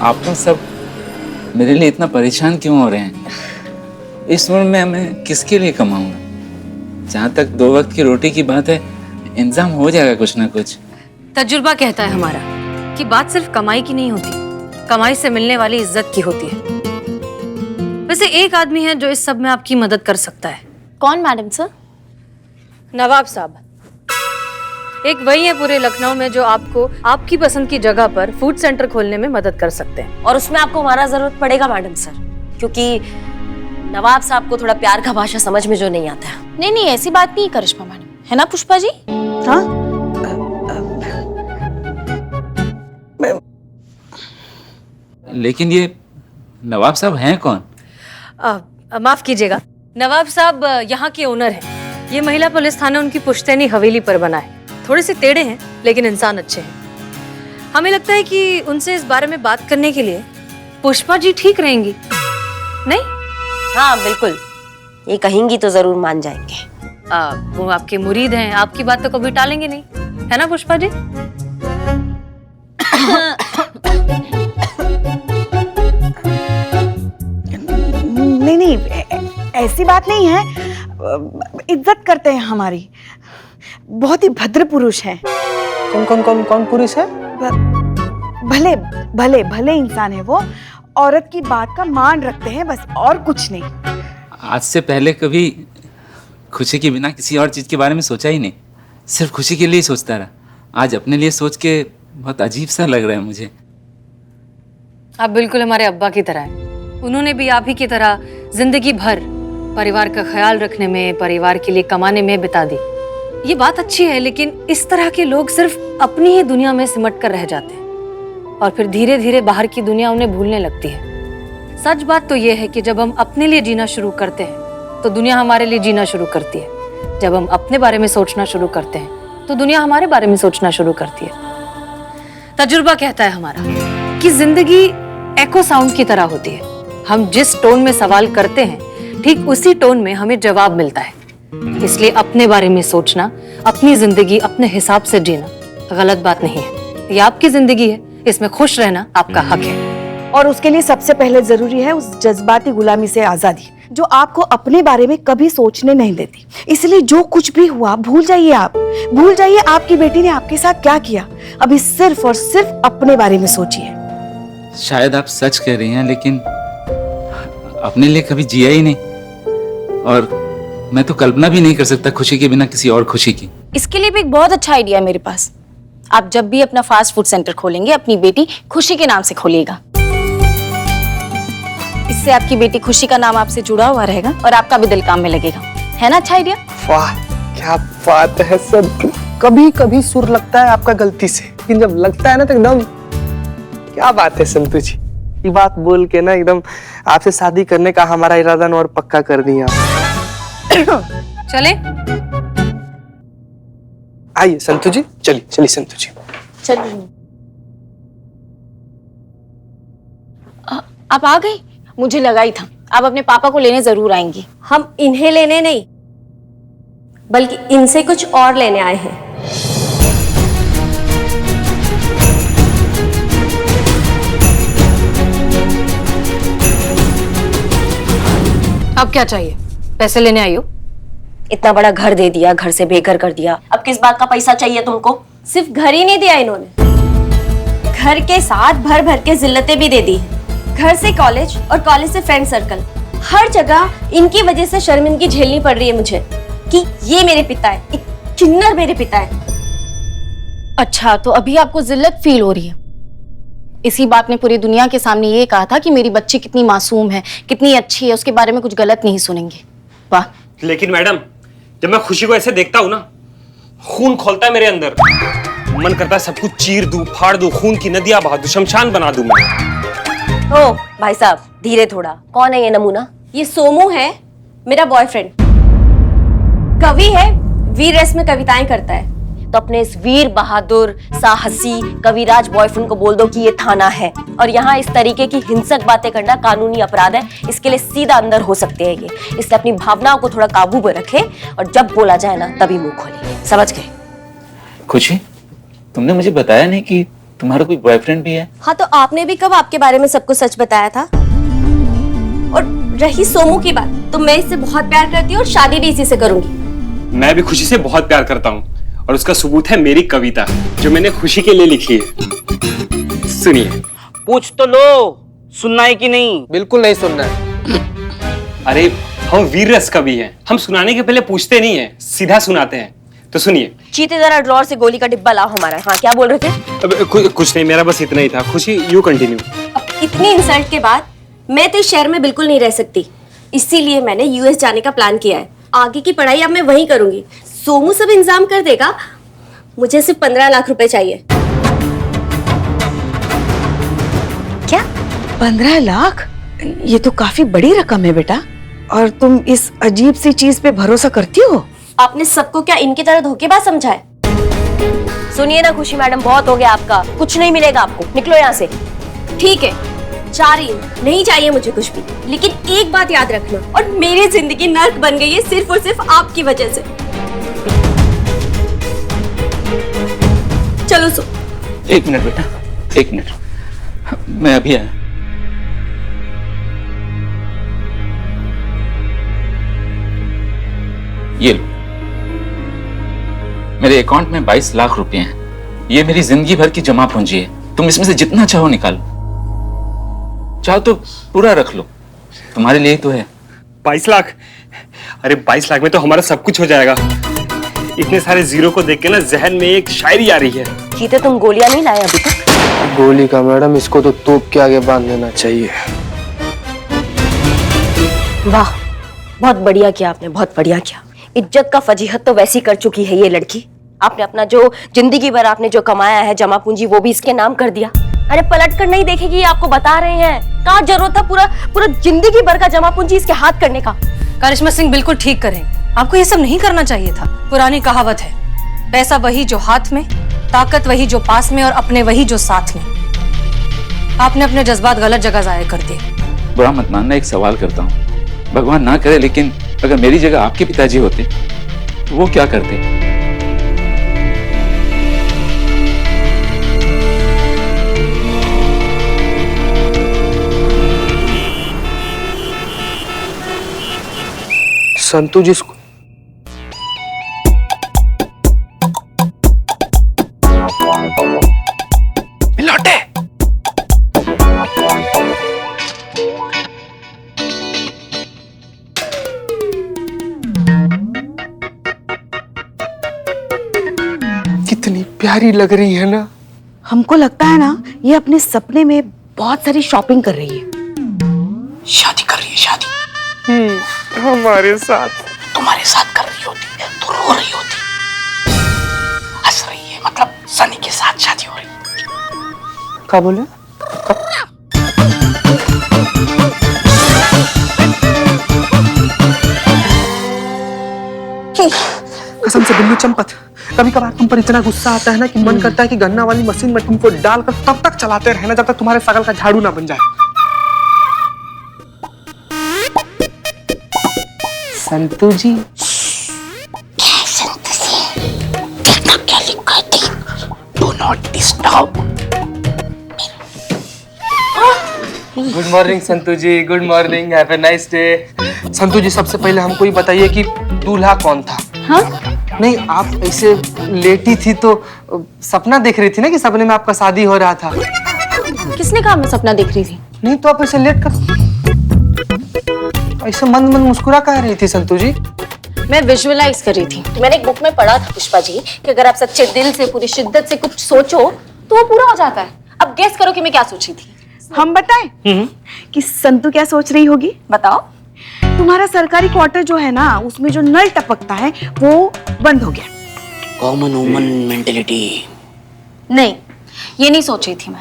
आप लोग सब मेरे लिए इतना परेशान क्यों हो रहे हैं? इस उम्र में मैं किसके लिए कमाऊंगा? जहाँ तक 2 वक्त की रोटी की बात है, इंतजाम हो जाएगा कुछ ना कुछ। तजुर्बा कहता है हमारा कि बात सिर्फ कमाई की नहीं होती, कमाई से मिलने वाली इज्जत की होती है। वैसे एक आदमी है जो इस सब में आपकी मदद कर सकता है। कौन मैडम सर? नवाब साहब। एक वही है पूरे लखनऊ में जो आपको आपकी पसंद की जगह पर फूड सेंटर खोलने में मदद कर सकते हैं। और उसमें आपको हमारा जरूरत पड़ेगा मैडम सर, क्योंकि नवाब साहब को थोड़ा प्यार का भाषा समझ में जो नहीं आता है। नहीं नहीं, ऐसी बात नहीं करिश्मा मैडम, है ना पुष्पा जी? हाँ लेकिन ये नवाब साहब हैं कौन? माफ कीजिएगा, नवाब साहब यहाँ के ओनर हैं। ये महिला पुलिस थाना उनकी पुश्तैनी हवेली पर बना है। थोड़े से टेढ़े हैं लेकिन इंसान अच्छे हैं। हमें लगता है कि उनसे इस बारे में बात करने के लिए पुष्पा जी ठीक रहेंगी, नहीं? हाँ बिल्कुल, ये कहेंगी तो जरूर मान जाएंगे। वो आपके मुरीद हैं, आपकी बात तो कभी टालेंगे नहीं, है ना पुष्पा जी? नहीं नहीं, ऐसी बात नहीं है। इज्जत करते हैं हमारी, बहुत ही भद्र पुरुष हैं। कौन कौन कौन कौन पुरुष है? भले भले भले इंसान है वो, औरत की बात का मान रखते हैं, बस और कुछ नहीं। आज से पहले कभी खुशी के बिना किसी और चीज़ के बारे में सोचा ही नहीं, सिर्फ खुशी के लिए ही सोचता रहा। आज अपने लिए सोच के बहुत अजीब सा लग रहा है मुझे। आप बिल्कुल हमारे अब्बा की तरह हैं। उन्होंने भी आप ही की तरह जिंदगी भर परिवार का ख्याल रखने में, परिवार के लिए कमाने में बिता दी। ये बात अच्छी है, लेकिन इस तरह के लोग सिर्फ अपनी ही दुनिया में सिमट कर रह जाते हैं और फिर धीरे धीरे बाहर की दुनिया उन्हें भूलने लगती है। सच बात तो ये है कि जब हम अपने लिए जीना शुरू करते हैं तो दुनिया हमारे लिए जीना शुरू करती है। जब हम अपने बारे में सोचना शुरू करते हैं तो दुनिया हमारे बारे में सोचना शुरू करती है। तजुर्बा कहता है हमारा कि जिंदगी एको साउंड की तरह होती है। हम जिस टोन में सवाल करते हैं, ठीक उसी टोन में हमें जवाब मिलता है। इसलिए अपने बारे में सोचना, अपनी जिंदगी अपने हिसाब से जीना गलत बात नहीं है। ये आपकी जिंदगी है, इसमें खुश रहना आपका हक है। और उसके लिए सबसे पहले जरूरी है उस जज्बाती गुलामी से आजादी, जो आपको अपने बारे में कभी सोचने नहीं देती। इसलिए जो कुछ भी हुआ भूल जाइए। आप भूल जाइए आपकी बेटी ने आपके साथ क्या किया। अभी सिर्फ और सिर्फ अपने बारे में सोचिए। शायद आप सच कह रही हैं, लेकिन अपने लिए कभी जिया ही नहीं, और मैं तो कल्पना भी नहीं कर सकता खुशी के बिना किसी और खुशी की। इसके लिए भी एक बहुत अच्छा आइडिया है मेरे पास। आप जब भी अपना फास्ट फूड सेंटर खोलेंगे, अपनी बेटी खुशी के नाम से खोलिएगा। इससे आपकी बेटी खुशी का नाम आपसे जुड़ा हुआ रहेगा और आपका भी दिल काम में लगेगा। है ना अच्छा आइडिया? वाह क्या बात है सर। कभी कभी सुर लगता है आपका गलती से, लेकिन जब लगता है ना तो एकदम क्या बात है संतु जी। ये बात बोल के ना एकदम आपसे शादी करने का हमारा इरादा और पक्का कर दिया। चले आइए संतु जी, चलिए चलिए संतु जी। चलिए। आप आ गई? मुझे लगा ही था आप अपने पापा को लेने जरूर आएंगी। हम इन्हें लेने नहीं, बल्कि इनसे कुछ और लेने आए हैं। अब क्या चाहिए? पैसे लेने आई हो? इतना बड़ा घर दे दिया, घर से बेघर कर दिया, अब किस बात का पैसा चाहिए तुमको? सिर्फ घर ही नहीं दिया इन्होंने, घर के साथ भर भर के जिल्लतें भी दे दी। घर से कॉलेज और कॉलेज से फ्रेंड सर्कल, हर जगह इनकी वजह से शर्मिंदगी झेलनी पड़ रही है मुझे कि ये मेरे पिता है, एक किन्नर मेरे पिता है। अच्छा, तो अभी आपको जिल्लत फील हो रही है? इसी बात ने पूरी दुनिया के सामने ये कहा था कि मेरी बच्ची कितनी मासूम है, कितनी अच्छी है, उसके बारे में कुछ गलत नहीं सुनेंगे। वाह। लेकिन मैडम, जब मैं खुशी को ऐसे देखता हूँ ना, खून खोलता है मेरे अंदर। मन करता है सब कुछ चीर दूं, फाड़ दूं, खून की नदियां बहा दूं, शमशान बना दूं मैं। ओ भाई साहब, धीरे थोड़ा। कौन है ये नमूना? ये सोमू है, मेरा बॉयफ्रेंड। कवि है, वीर रस में कविताएं करता है। तो अपने इस वीर बहादुर साहसी कविराज बॉयफ्रेंड को बोल दो कि ये थाना है, और यहाँ इस तरीके की हिंसक बातें करना कानूनी अपराध है। इसके लिए सीधा अंदर हो सकते हैं ये। इसलिए अपनी भावनाओं को थोड़ा काबू में रखे और जब बोला जाए ना तभी मुंह खोले। समझ गए? खुशी, तुमने मुझे बताया नहीं कि तुम्हारा कोई बॉयफ्रेंड भी है? हाँ, तो आपने भी कब आपके बारे में सबको सच बताया था? और रही सोमू की बात, तो मैं इससे बहुत प्यार करती हूँ और शादी भी इसी से करूंगी। मैं भी खुशी से बहुत प्यार करता हूँ और उसका सबूत है मेरी कविता जो मैंने खुशी के लिए लिखी है। सुनिए। पूछ तो लो, सुनना है कि नहीं? बिल्कुल नहीं सुनना है। अरे हम वीर रस कवि हैं, हम सुनाने के पहले पूछते नहीं हैं, सीधा सुनाते हैं। तो सुनिए। चीते जरा ड्रॉर से गोली का डिब्बा लाओ हमारा। हाँ, क्या बोल रहे थे? अब कुछ नहीं, मेरा बस इतना ही था। खुशी यू कंटिन्यू। अब इतनी इंसल्ट के बाद मैं तो इस शहर में बिल्कुल नहीं रह सकती, इसीलिए मैंने यूएस जाने का प्लान किया है। आगे की पढ़ाई अब मैं वहीं करूंगी, सोमू सब इंतजाम कर देगा। मुझे सिर्फ 15 लाख रुपए चाहिए। क्या 15 लाख? ये तो काफी बड़ी रकम है बेटा। और तुम इस अजीब सी चीज पे भरोसा करती हो? आपने सबको क्या इनकी तरह धोखेबाज समझा है? सुनिए ना खुशी मैडम, बहुत हो गया आपका, कुछ नहीं मिलेगा आपको, निकलो यहाँ से। ठीक है, जा रही हूँ, नहीं चाहिए मुझे कुछ भी। लेकिन एक बात याद रखना, और मेरी जिंदगी नर्क बन गई है सिर्फ और सिर्फ आपकी वजह से। चलो सो। 1 मिनट बेटा, 1 मिनट, मैं अभी आया। ये लो, मेरे अकाउंट में 22 लाख रुपए हैं। ये मेरी जिंदगी भर की जमा पूंजी है। तुम इसमें से जितना चाहो निकालो, चाहो तो पूरा रख लो, तुम्हारे लिए तो है। 22 लाख? अरे 22 लाख में तो हमारा सब कुछ हो जाएगा। इतने सारे जीरो को देख के ना जहन में एक शायरी आ रही है। चीते, तुम गोलियां नहीं लाए अभी तक? गोली का मैडम, इसको तो तोप के आगे बांध देना चाहिए। वाह, बहुत बढ़िया किया आपने, बहुत बढ़िया किया। इज्जत का फजीहत तो वैसी कर चुकी है ये लड़की। आपने अपना जो जिंदगी भर आपने जो कमाया है जमा पूंजी, वो भी इसके नाम कर दिया। अरे पलट कर नहीं देखेगी, आपको बता रहे हैं। कहाँ जरूरत था पूरा जिंदगी भर का जमा पूंजी इसके हाथ करने का? करिश्मा सिंह बिल्कुल ठीक करें, आपको ये सब नहीं करना चाहिए था। पुरानी कहावत है, पैसा वही जो हाथ में, ताकत वही जो पास में, और अपने वही जो साथ में। आपने अपने जज्बात गलत जगह जाया कर दिए। बुरा मत मानना, एक सवाल करता हूँ, भगवान ना करे, लेकिन अगर मेरी जगह आपके पिताजी होते तो वो क्या करते? संतू जी इसको लौटे। कितनी प्यारी लग रही है ना। हमको लगता है ना ये अपने सपने में बहुत सारी शॉपिंग कर रही है। शादी कर रही है, शादी हमारे साथ। तुम्हारे साथ कर रही होती तो रो रही होती। हंस रही है, मतलब सनी के साथ शादी हो रही है। क्या बोले? कसम से बिल्लू चंपत, कभी कभार तुम पर इतना गुस्सा आता है ना कि मन करता है कि गन्ना वाली मशीन में तुमको डालकर तब तक चलाते रहना जब तक तुम्हारे शकल का झाड़ू ना बन जाए। संतू जी, क्या लिखा है? Do not disturb. Good morning Santu ji, good morning, have a nice day. Santu ji, सबसे पहले हमको ये बताइए कि दूल्हा कौन था? हाँ? नहीं, आप ऐसे लेटी थी तो सपना देख रही थी ना कि सपने में आपका शादी हो रहा था। किसने कहा मैं सपना देख रही थी? नहीं तो आप ऐसे लेट कर ऐसे मंद मंद मुस्कुरा कह रही थी संतू जी? मैं विजुअलाइज कर रही थी। मैंने एक बुक में पढ़ा था पुष्पा जी कि अगर आप सच्चे दिल से, पूरी शिद्दत से कुछ सोचो तो वो पूरा हो जाता है। अब गेस करो कि मैं क्या सोच रही थी। हम बताएं कि संतू क्या सोच रही होगी? बताओ। तुम्हारा सरकारी क्वार्टर जो है ना, उसमें जो नल टपकता है वो बंद हो गया। Common woman mentality. नहीं, ये नहीं सोच रही थी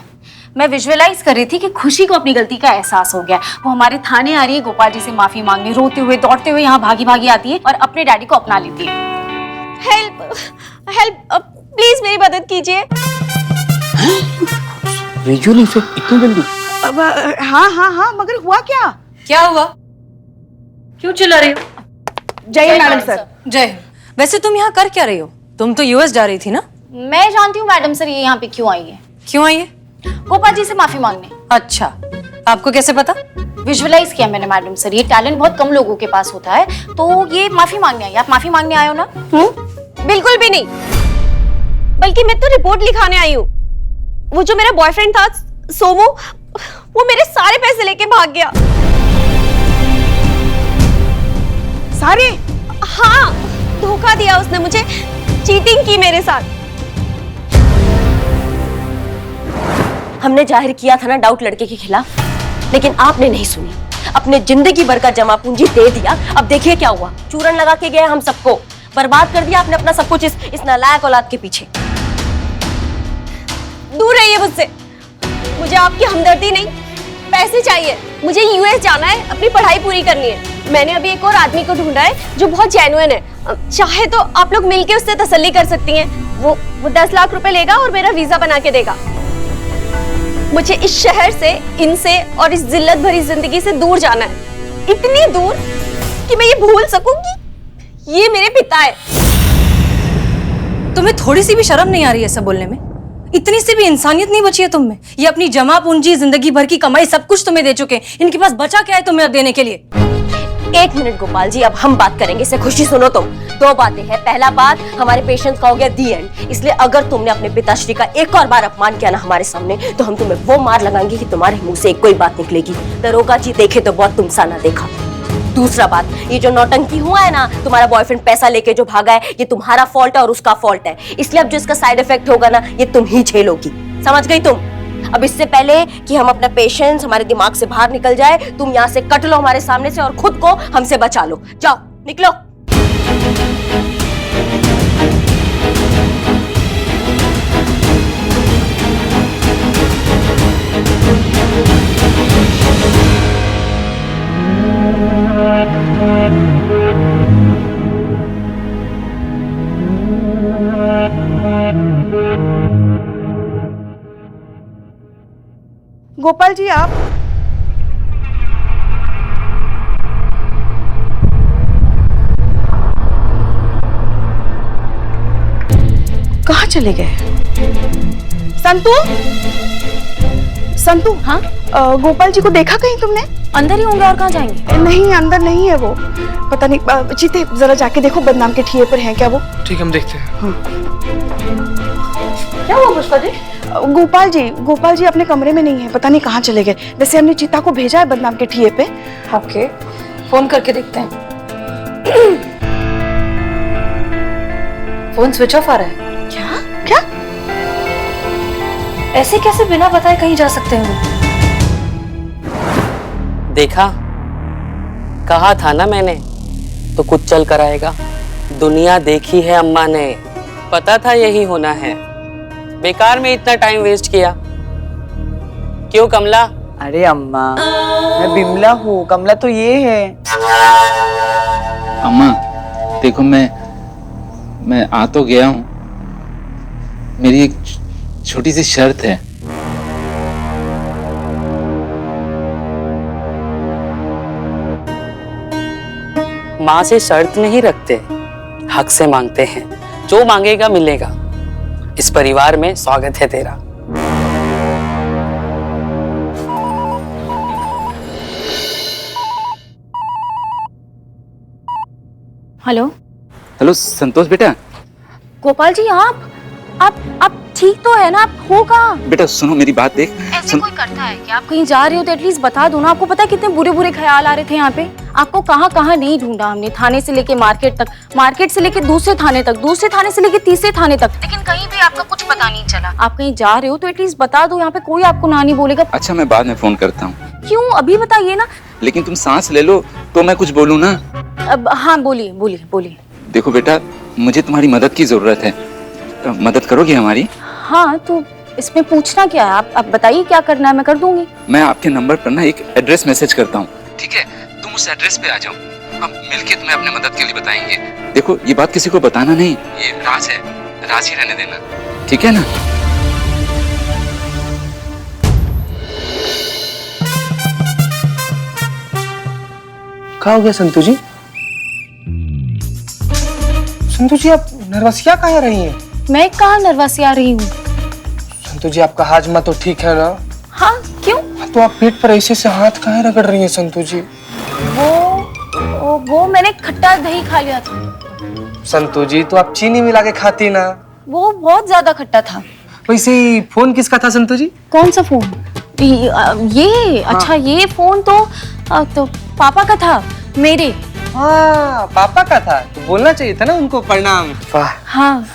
मैं विजुअलाइज कर रही थी कि खुशी को अपनी गलती का एहसास हो गया। वो हमारे थाने आ रही है गोपाल जी से माफी मांगने, रोते हुए दौड़ते हुए यहाँ भागी भागी आती है और अपने डैडी को अपना लेती है। हेल्प हेल्प, प्लीज मेरी मदद कीजिए। विजुअल इफेक्ट इतनी जल्दी? अब हाँ, मगर हुआ क्या? क्या हुआ? क्यों चिल्ला रही हो? जय मैडम सर। जय। वैसे तुम यहाँ कर क्या रही हो? तुम तो यूएस जा रही थी ना? मैं जानती हूँ मैडम सर ये यहाँ पे क्यों आई है। क्यों आई है? गोपाल जी से माफी मांगने। अच्छा, आपको कैसे पता? विजुअलाइज किया मैंने मैडम सर, ये टैलेंट बहुत कम लोगों के पास होता है, तो ये माफी मांगने आई। आप माफी मांगने आए हो ना? बिल्कुल भी नहीं, बल्कि मैं तो रिपोर्ट लिखाने आई हूँ। वो जो मेरा बॉयफ्रेंड था सोमू, वो मेरे सारे पैसे लेके भाग गया। सारे? हाँ, धोखा दिया उसने मुझे, चीटिंग की मेरे साथ। हमने जाहिर किया था ना डाउट लड़के के खिलाफ, लेकिन आपने नहीं सुनी। अपने जिंदगी भर का जमा पूंजी दे दिया। अब देखिए क्या हुआ, चूरन लगा के गए हम सबको, बर्बाद कर दिया आपने अपना सब कुछ इस नालायक औलाद के पीछे। दूर रहिए मुझसे, मुझे आपकी हमदर्दी नहीं, पैसे चाहिए। मुझे यूएस जाना है, अपनी पढ़ाई पूरी करनी है। मैंने अभी एक और आदमी को ढूंढा है जो बहुत जेन्युइन है। चाहे तो आप लोग मिलके उससे तसल्ली कर सकती हैं। वो 10 लाख रुपए लेगा और मेरा वीजा बना के देगा। मुझे इस शहर से, इनसे और इस जिल्लत भरी जिंदगी से दूर जाना है, इतनी दूर कि मैं ये भूल सकूं कि ये मेरे पिता है। तुम्हें थोड़ी सी भी शर्म नहीं आ रही है ऐसा बोलने में? इतनी सी भी इंसानियत नहीं बची है तुम में? ये अपनी जमा पूंजी, जिंदगी भर की कमाई सब कुछ तुम्हें दे चुके हैं, इनके पास बचा क्या है तुम्हें अब देने के लिए? एक मिनट गोपाल जी, अब हम बात करेंगे। इसे खुशी सुनो तुम। 2 बातें हैं। पहला बात, हमारे पेशेंस का हो गया दी एंड, इसलिए अगर तुमने अपने पिताश्री का एक और बार अपमान किया ना हमारे सामने, तो हम तुम्हें वो मार लगाएंगे कि तुम्हारे मुंह से कोई बात निकलेगी। दरोगा जी देखे तो बहुत तुमसा ना देखा। दूसरा बात, ये जो नौटंकी हुआ है ना, तुम्हारा बॉयफ्रेंड पैसा लेके जो भागा है, ये तुम्हारा फॉल्ट है और उसका फॉल्ट है। इसलिए अब जो इसका साइड इफेक्ट होगा ना, ये तुम ही झेलोगी। समझ गई तुम? अब इससे पहले कि हम अपना पेशेंस हमारे दिमाग से बाहर निकल जाए, तुम यहाँ से कट लो हमारे सामने से और खुद को हमसे बचा लो। जाओ, निकलो। गोपाल जी, आप कहाँ चले गए? संतू, संतू। हाँ? गोपाल जी को देखा कहीं तुमने? अंदर ही होंगे, और कहाँ जाएंगे? नहीं, अंदर नहीं है वो, पता नहीं। जीते जरा जाके देखो बदनाम के ठिए पर हैं क्या वो। ठीक, हम देखते हैं। क्या हुआ पुष्पा जी? गोपाल जी अपने कमरे में नहीं है, पता नहीं कहाँ चले गए। वैसे हमने चीता को भेजा है बदनाम के ठिए पे। ओके, फोन करके देखते हैं। फोन स्विच ऑफ आ रहा है। क्या? ऐसे कैसे बिना बताए कहीं जा सकते हैं वो? देखा, कहा था ना मैंने, तो कुछ चल कर आएगा। दुनिया देखी है अम्मा ने, पता था यही होना है। बेकार में इतना टाइम वेस्ट किया क्यों कमला? अरे अम्मा, मैं बिमला हूँ, कमला तो ये है। अम्मा देखो, मैं आ तो गया हूँ, मेरी एक छोटी सी शर्त है। माँ से शर्त नहीं रखते, हक से मांगते हैं। जो मांगेगा मिलेगा। इस परिवार में स्वागत है तेरा। हेलो हेलो संतोष बेटा। गोपाल जी, आप ठीक तो है ना? आप हो कहाँ? बेटा सुनो मेरी बात, देख। ऐसे कोई करता है कि आप कहीं जा रहे हो तो एटलीस्ट बता दो ना। आपको पता है कितने बुरे बुरे ख्याल आ रहे थे यहाँ पे। आपको कहाँ कहाँ नहीं ढूंढा हमने, थाने से लेके मार्केट तक, मार्केट से लेके दूसरे थाने तक, दूसरे थाने से लेके तीसरे थाने तक, लेकिन कहीं भी आपका कुछ पता नहीं चला। आप कहीं जा रहे हो तो एटलीस्ट बता दो, यहाँ पे कोई आपको ना नहीं बोलेगा। अच्छा, मैं बाद में फोन करता हूँ। क्यों? अभी बताइए ना। लेकिन तुम सांस ले लो तो मैं कुछ बोलूँ ना। अब हाँ, बोलिए बोलिए बोलिए। देखो बेटा, मुझे तुम्हारी मदद की जरूरत है, मदद करोगे हमारी? हाँ, तो इसमें पूछना क्या है? आप बताइए क्या करना है, मैं कर दूंगी। मैं आपके नंबर पर ना एक एड्रेस मैसेज करता हूँ, ठीक है? तुम उस एड्रेस पे आ जाओ, हम मिलके तुम्हें अपने मदद के लिए बताएंगे। देखो, ये बात किसी को बताना नहीं, ये राज है, राज ही रहने देना, ठीक है ना? क्या हो गया संतू जी? संतू जी, आप नर्वसिया काहे रही हैं? मैं कहाँ नर्वसिया रही हूँ? संतु जी, आपका हाजमा तो ठीक है ना? हाँ, क्यों? तो आप पेट पर ऐसे से हाथ काहे रगड़ रही हैं संतु जी? वो मैंने खट्टा दही खा लिया था। संतु जी, तो आप चीनी मिला के खाती ना? वो बहुत ज्यादा खट्टा था। वैसे ही फोन किसका था संतु जी? कौन सा फोन? ये अच्छा, ये फोन तो पापा का था, मेरे। हाँ, पापा का था तो बोलना चाहिए था ना उनको प्रणाम। वाह। हाँ,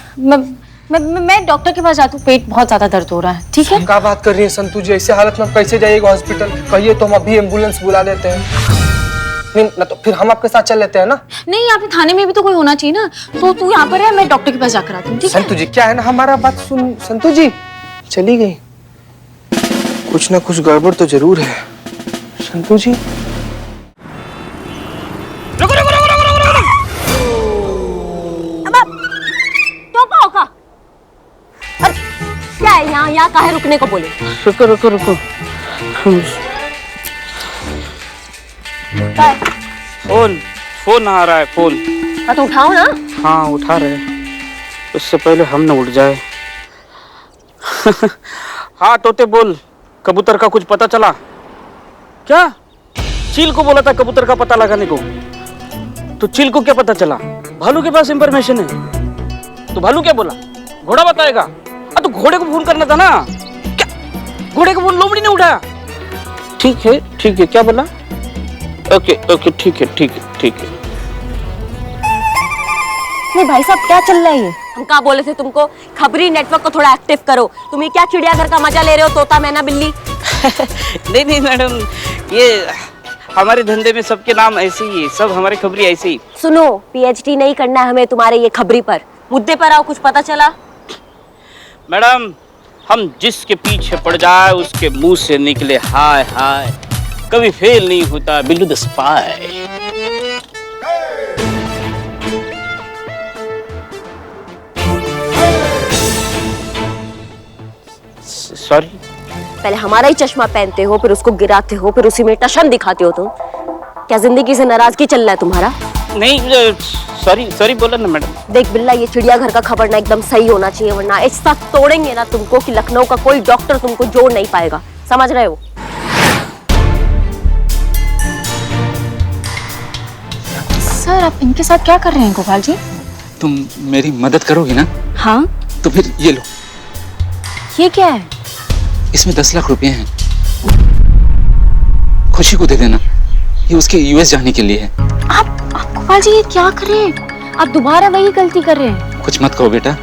मैं डॉक्टर के पास जाती हूँ, पेट बहुत ज्यादा दर्द हो रहा है। ठीक है? क्या बात कर रही है संतु जी, ऐसे हालत में कैसे जाइएगा हॉस्पिटल? कहिए तो हम अभी एम्बुलेंस बुला देते हैं। नहीं ना तो फिर हम आपके साथ चल लेते हैं ना? नहीं, यहाँ पे थाने में भी तो कोई होना चाहिए ना। तो तू यहाँ पर है, मैं डॉक्टर के पास जाकर आती हूँ। ठीक है? संतु जी, क्या है ना, हमारा बात सुन। संतु जी चली गई, कुछ ना कुछ गड़बड़ तो जरूर है। संतु जी क्या है यहाँ काहे रुकने को बोले? रुको। फोन आ रहा है, फोन। हाँ तो उठाओ ना। हाँ, उठा रहे, उससे पहले हम न उठ जाए। हाँ तोते बोल, कबूतर का कुछ पता चला क्या? चील को बोला था कबूतर का पता लगाने को, तो चील को क्या पता चला? भालू के पास इंफॉर्मेशन है, तो भालू क्या बोला? घोड़ा बताएगा। तो घोड़े को फोन करना था ना, क्या घोड़े को फोन लोमड़ी ने उठाया? ठीक है, क्या बोला? ओके, ठीक है। नहीं भाई साहब, क्या चल रहा है ये? हम कहाँ बोले थे तुमको खबरी नेटवर्क को थोड़ा एक्टिव करो। तुम ये क्या चिड़ियाघर का मजा ले रहे हो, तोता मैना बिल्ली? नहीं मैडम, ये हमारे धंधे में सबके नाम ऐसे ही है, सब हमारे खबरी ऐसे ही। सुनो, पीएचडी नहीं करना है हमें तुम्हारे ये खबरी पर। मुद्दे पर आओ, कुछ पता चला? मैडम, हम जिसके पीछे पड़ जाए उसके मुंह से निकले हाय हाय, कभी फेल नहीं होता बिल्लू द स्पाई। सॉरी। पहले हमारा ही चश्मा पहनते हो, फिर उसको गिराते हो, फिर उसी में टशन दिखाते हो तुम। क्या जिंदगी से नाराजगी चल रहा है तुम्हारा? नहीं, सॉरी बोला ना मैडम। देख बिल्ला, ये चिड़ियाघर का खबर ना एकदम सही होना चाहिए, वरना ऐसा तोड़ेंगे ना तुमको कि लखनऊ का कोई डॉक्टर तुमको जोड़ नहीं पाएगा। समझ रहे हो? सर, आप इनके साथ क्या कर रहे हैं गोपाल जी? तुम मेरी मदद करोगी ना? हाँ। तो फिर ये लो, ये क्या है? इसमें 10 लाख रुपए हैं, खुशी को दे देना, ये उसके यूएस जाने के लिए है। आप गोपाल जी, ये क्या कर रहे हैं? आप दोबारा वही गलती कर रहे हैं। कुछ मत कहो बेटा,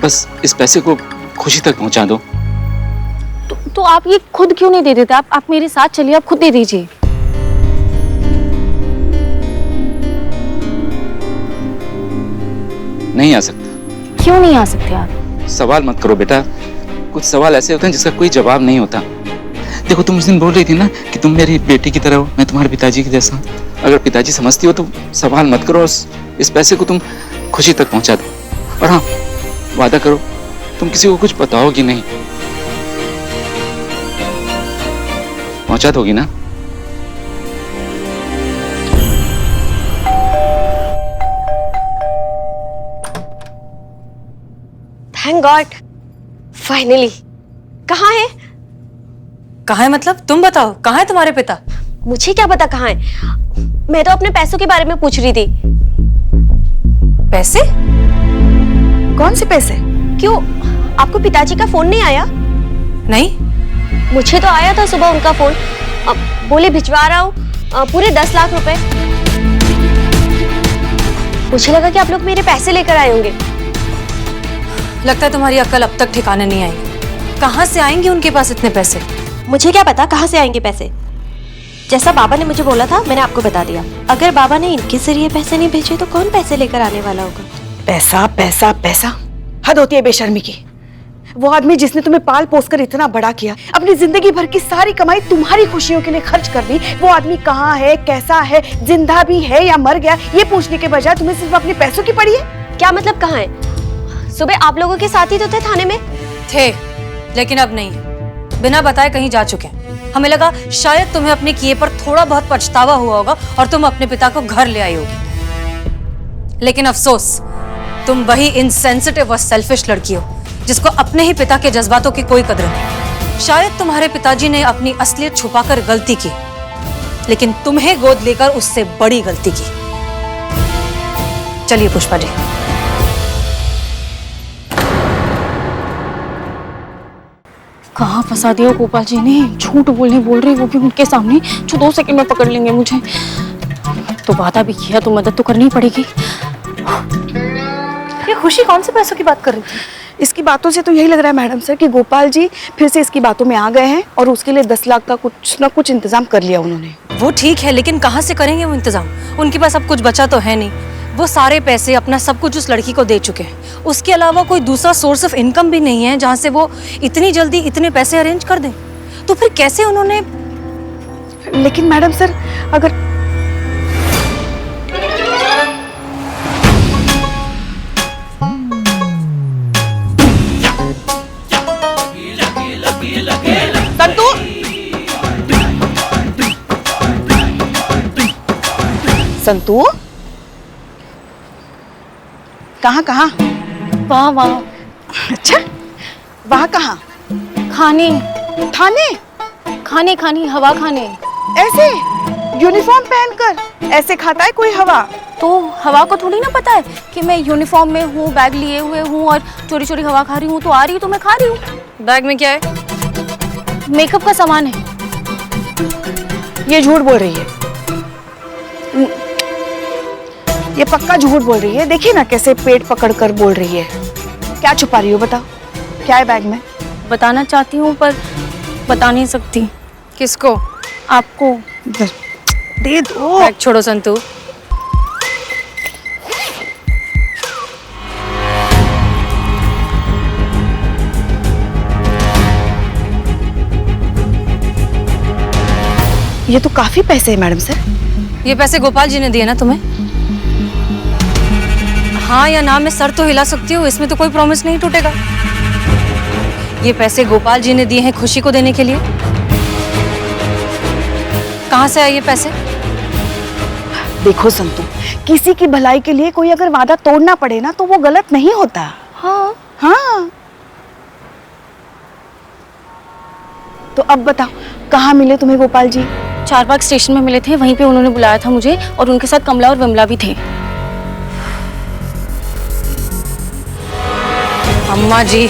बस इस पैसे को खुशी तक पहुंचा दो। तो आप ये खुद क्यों नहीं दे देते? आप मेरे साथ चलिए, आप खुद दे दीजिए। नहीं आ सकता। क्यों नहीं आ सकते आप? सवाल मत करो बेटा, कुछ सवाल ऐसे होते हैं जिसका कोई जवाब नहीं होता। देखो, तुम उस दिन बोल रही थी ना कि तुम मेरी बेटी की तरह हो, मैं तुम्हारे पिताजी के जैसा। अगर पिताजी समझती हो तो सवाल मत करो, इस पैसे को तुम खुशी तक पहुंचा दो। और हाँ, वादा करो तुम किसी को कुछ बताओगी नहीं। पहुंचा दोगी ना? Thank God, finally. कहाँ है? कहाँ है मतलब? तुम बताओ, कहाँ है तुम्हारे पिता? मुझे क्या पता कहाँ है, मैं तो अपने पैसों के बारे में पूछ रही थी। पैसे? कौन से पैसे? क्यों, आपको पिताजी का फोन नहीं आया? नहीं। मुझे तो आया था सुबह उनका फोन, बोले भिजवा रहा हूँ पूरे 10 लाख रुपए। मुझे लगा कि आप लोग मेरे पैसे लेकर आए होंगे। लगता है तुम्हारी अक्ल अब तक ठिकाने नहीं आई। कहाँ से आएंगे उनके पास इतने पैसे? मुझे क्या पता कहाँ से आएंगे पैसे। जैसा बाबा ने मुझे बोला था मैंने आपको बता दिया। अगर बाबा ने इनके जरिए पैसे नहीं भेजे तो कौन पैसे लेकर आने वाला होगा? पैसा पैसा पैसा, हद होती है बेशर्मी की। वो आदमी जिसने तुम्हें पाल पोस कर इतना बड़ा किया, अपनी जिंदगी भर की सारी कमाई तुम्हारी खुशियों के लिए खर्च कर दी, वो आदमी कहाँ है, कैसा है, जिंदा भी है या मर गया, ये पूछने के बजाय तुम्हें सिर्फ अपने पैसों की पड़ी है। क्या मतलब कहाँ है? सुबह आप लोगों के साथ ही तो थे थाने में। थे, लेकिन अब नहीं। बिना बताए कहीं जा चुके हैं। हमें लगा शायद तुम्हें अपने किए पर थोड़ा बहुत पछतावा हुआ होगा और तुम अपने पिता को घर ले आई होगी। लेकिन अफसोस, तुम वही इनसेंसिटिव और सेल्फिश लड़की हो जिसको अपने ही पिता के जज्बातों की कोई कदर नहीं। शायद तुम्हारे पिताजी ने अपनी असलियत छुपाकर गलती की, लेकिन तुम्हें गोद लेकर उससे बड़ी गलती की। चलिए पुष्पा जी। कहाँ फंसा दिया गोपाल जी ने, झूठ बोल रही वो भी उनके सामने, जो 2 सेकंड में पकड़ लेंगे मुझे। तो वादा भी किया तो मदद तो करनी पड़ेगी। ये खुशी कौन से पैसों की बात कर रही थी? इसकी बातों से तो यही लग रहा है मैडम सर कि गोपाल जी फिर से इसकी बातों में आ गए हैं और उसके लिए 10 लाख का कुछ ना कुछ इंतजाम कर लिया उन्होंने। वो ठीक है, लेकिन कहाँ से करेंगे वो इंतजाम? उनके पास अब कुछ बचा तो है नहीं। वो सारे पैसे, अपना सब कुछ उस लड़की को दे चुके हैं। उसके अलावा कोई दूसरा सोर्स ऑफ इनकम भी नहीं है जहाँ से वो इतनी जल्दी इतने पैसे अरेंज कर दें। तो फिर कैसे उन्होंने? लेकिन मैडम सर अगर संतू संतू कहाँ कहाँ? वाह वाह, अच्छा वहाँ कहाँ? खाने थाने? खाने खाने हवा खाने। ऐसे यूनिफॉर्म पहनकर ऐसे खाता है कोई हवा? तो हवा को थोड़ी ना पता है कि मैं यूनिफॉर्म में हूँ, बैग लिए हुए हूँ और चोरी चोरी हवा खा रही हूँ। तो आ रही हूँ तो मैं खा रही हूँ। बैग में क्या है? मेकअप का सामान है। ये झूठ बोल रही है, ये पक्का झूठ बोल रही है। देखिए ना कैसे पेट पकड़ कर बोल रही है। क्या छुपा रही हो बताओ, क्या है बैग में? बताना चाहती हूँ पर बता नहीं सकती। किसको? आपको। दे दो। बैग छोड़ो संतू। ये तो काफी पैसे है मैडम सर। ये पैसे गोपाल जी ने दिए ना तुम्हें? हाँ या ना मैं सर तो हिला सकती हूँ, इसमें तो कोई प्रॉमिस नहीं टूटेगा। ये पैसे गोपाल जी ने दिए हैं खुशी को देने के लिए। कहाँ से आए ये पैसे? देखो संतू, किसी की भलाई के लिए कोई अगर वादा तोड़ना पड़े ना तो वो गलत नहीं होता। हाँ हाँ तो अब बताओ कहाँ मिले तुम्हें गोपाल जी? चारबाग स्टेशन में मिले थे, वहीं पे उन्होंने बुलाया था मुझे और उनके साथ कमला और विमला भी थे। अम्मा जी